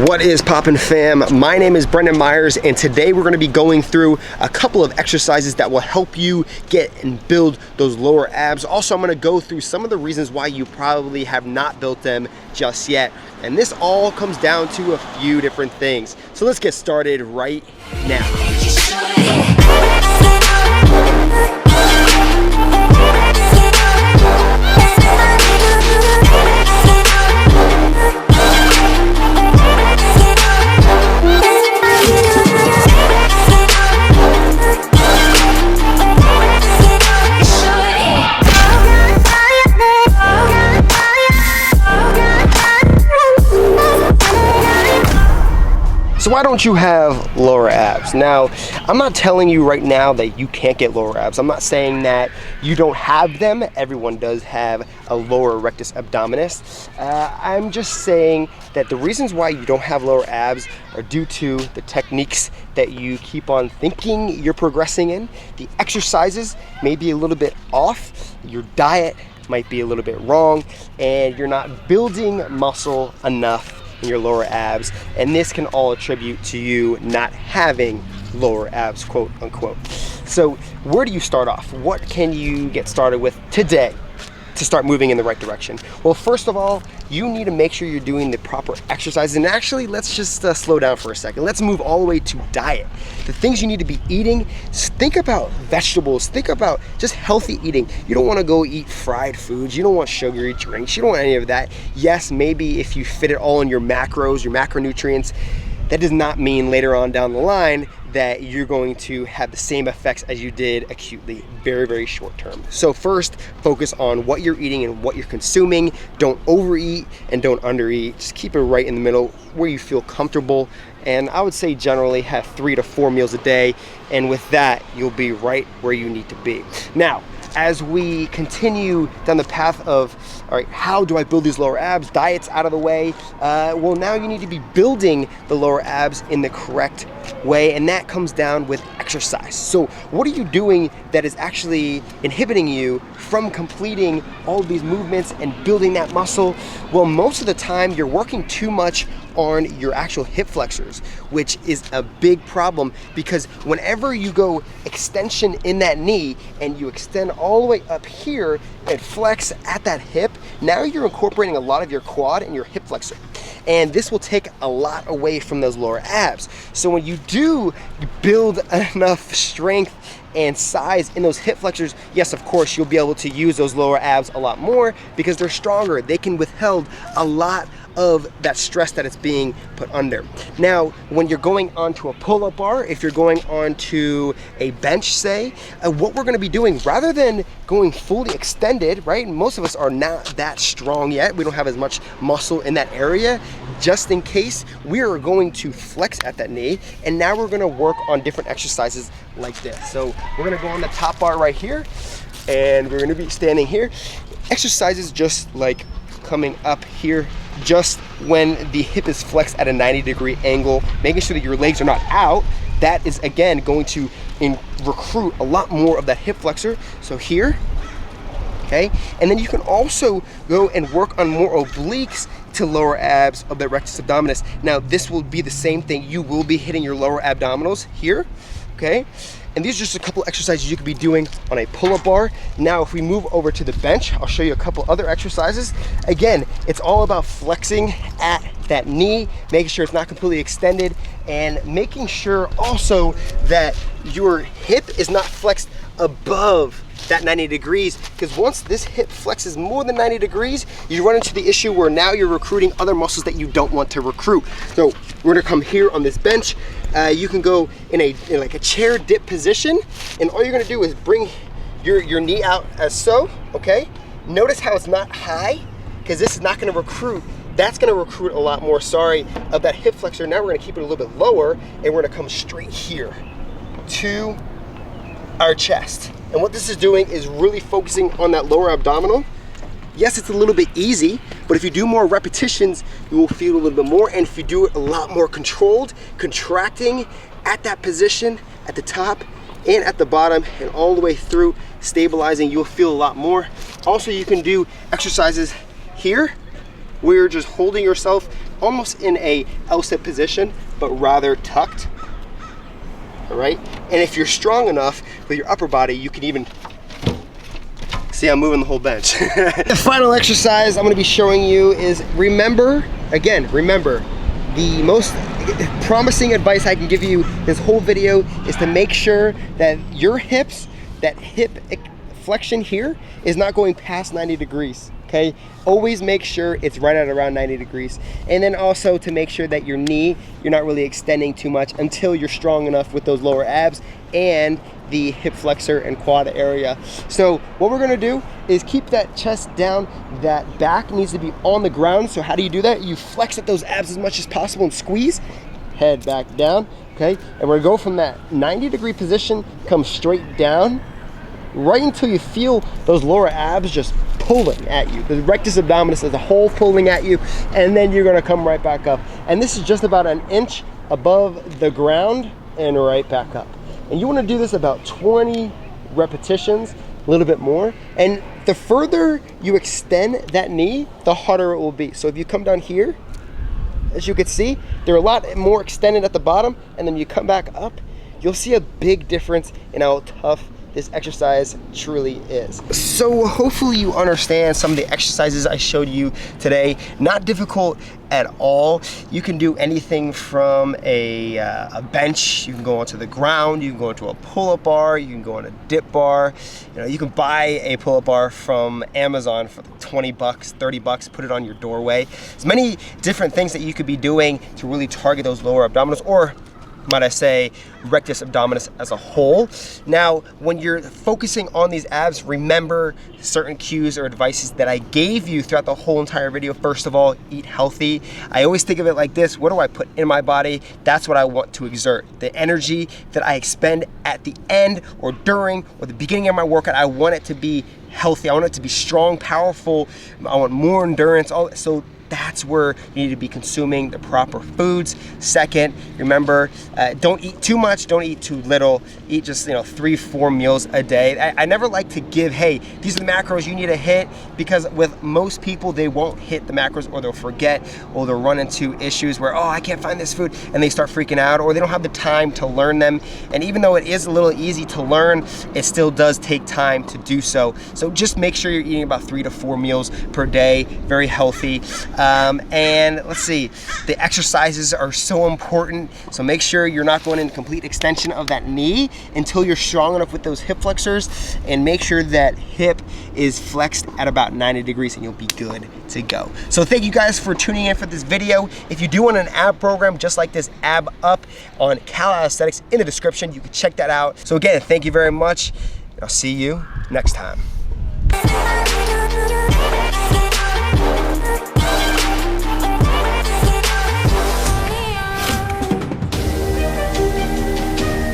What is poppin' fam? My name is Brendan Meyers, and today we're going to be going through a couple of exercises that will help you get and build those lower abs. Also, I'm going to go through some of the reasons why you probably have not built them just yet. And this all comes down to a few different things. So let's get started right now. So why don't you have lower abs? Now, I'm not telling you right now that you can't get lower abs. I'm not saying that you don't have them. Everyone does have a lower rectus abdominis. I'm just saying that the reasons why you don't have lower abs are due to the techniques that you keep on thinking you're progressing in. The exercises may be a little bit off. Your diet might be a little bit wrong, and you're not building muscle enough in your lower abs, and this can all attribute to you not having lower abs, quote unquote. So where do you start off? What can you get started with today to start moving in the right direction? Well, first of all, you need to make sure you're doing the proper exercises. And actually, let's just slow down for a second. Let's move all the way to diet. The things you need to be eating, think about vegetables, think about just healthy eating. You don't want to go eat fried foods. You don't want sugary drinks. You don't want any of that. Yes, maybe if you fit it all in your macros, your macronutrients, that does not mean later on down the line that you're going to have the same effects as you did acutely, very, very short term. So first, focus on what you're eating and what you're consuming. Don't overeat and don't undereat. Just keep it right in the middle where you feel comfortable. And I would say generally have 3 to 4 meals a day. And with that, you'll be right where you need to be. Now, as we continue down the path of, all right, how do I build these lower abs? Diet's out of the way. Well, now you need to be building the lower abs in the correct way, and that comes down with exercise. So what are you doing that is actually inhibiting you from completing all of these movements and building that muscle? Well, most of the time you're working too much on your actual hip flexors, which is a big problem, because whenever you go extension in that knee and you extend all the way up here and flex at that hip, now you're incorporating a lot of your quad and your hip flexor. And this will take a lot away from those lower abs. So when you do build enough strength and size in those hip flexors, yes, of course, you'll be able to use those lower abs a lot more because they're stronger. They can withhold a lot of that stress that it's being put under. Now, when you're going onto a pull-up bar, if you're going onto a bench, say, what we're gonna be doing, rather than going fully extended, right? Most of us are not that strong yet. We don't have as much muscle in that area. Just in case, we are going to flex at that knee, and now we're gonna work on different exercises like this. So we're gonna go on the top bar right here, and we're gonna be standing here. Exercises just like coming up here, just when the hip is flexed at a 90-degree angle, making sure that your legs are not out. That is, again, going to recruit a lot more of that hip flexor. So here, okay? And then you can also go and work on more obliques to lower abs of the rectus abdominis. Now, this will be the same thing. You will be hitting your lower abdominals here, okay? And these are just a couple exercises you could be doing on a pull-up bar. Now, if we move over to the bench, I'll show you a couple other exercises. Again, it's all about flexing at that knee, making sure it's not completely extended, and making sure also that your hip is not flexed above that 90 degrees, because once this hip flexes more than 90 degrees, you run into the issue where now you're recruiting other muscles that you don't want to recruit. So we're gonna come here on this bench. You can go in like a chair dip position, and all you're gonna do is bring your knee out as so, okay? Notice how it's not high, because this is not gonna recruit. That's gonna recruit a lot more, of that hip flexor. Now we're gonna keep it a little bit lower, and we're gonna come straight here to our chest. And what this is doing is really focusing on that lower abdominal. Yes, it's a little bit easy, but if you do more repetitions, you will feel a little bit more. And if you do it a lot more controlled, contracting at that position, at the top and at the bottom and all the way through, stabilizing, you'll feel a lot more. Also, you can do exercises here where you're just holding yourself almost in a L-sit position, but rather tucked. All right, and if you're strong enough with your upper body, you can even see I'm moving the whole bench. The final exercise I'm going to be showing you is, remember, the most promising advice I can give you this whole video is to make sure that your hips, that hip flexion here, is not going past 90 degrees. Okay, always make sure it's right at around 90 degrees. And then also to make sure that your knee, you're not really extending too much until you're strong enough with those lower abs and the hip flexor and quad area. So what we're gonna do is keep that chest down, that back needs to be on the ground. So how do you do that? You flex at those abs as much as possible and squeeze, head back down, okay? And we're gonna go from that 90-degree position, come straight down, right until you feel those lower abs just pulling at you, the rectus abdominis as a whole pulling at you, and then you're gonna come right back up. And this is just about an inch above the ground and right back up. And you wanna do this about 20 repetitions, a little bit more. And the further you extend that knee, the harder it will be. So if you come down here, as you can see, they're a lot more extended at the bottom, and then you come back up, you'll see a big difference in how tough this exercise truly is. So hopefully you understand some of the exercises I showed you today. Not difficult at all. You can do anything from a bench, you can go onto the ground, you can go into a pull-up bar, you can go on a dip bar. You know, you can buy a pull-up bar from Amazon for 20 bucks, 30 bucks, put it on your doorway. There's many different things that you could be doing to really target those lower abdominals, or might I say, rectus abdominis as a whole. Now, when you're focusing on these abs, remember certain cues or advices that I gave you throughout the whole entire video. First of all, eat healthy. I always think of it like this: what do I put in my body? That's what I want to exert. The energy that I expend at the end or during or the beginning of my workout, I want it to be healthy. I want it to be strong, powerful. I want more endurance. So that's where you need to be consuming the proper foods. Second, remember, don't eat too much, don't eat too little. Eat just 3-4 meals a day. I never like to give, hey, these are the macros you need to hit, because with most people, they won't hit the macros, or they'll forget, or they'll run into issues where, oh, I can't find this food, and they start freaking out, or they don't have the time to learn them. And even though it is a little easy to learn, it still does take time to do so. So just make sure you're eating about 3 to 4 meals per day, very healthy. And let's see, the exercises are so important. So make sure you're not going in complete extension of that knee until you're strong enough with those hip flexors, and make sure that hip is flexed at about 90 degrees and you'll be good to go. So thank you guys for tuning in for this video. If you do want an ab program just like this, Ab Up on Cal Aesthetics, in the description, you can check that out. So again, thank you very much. I'll see you next time.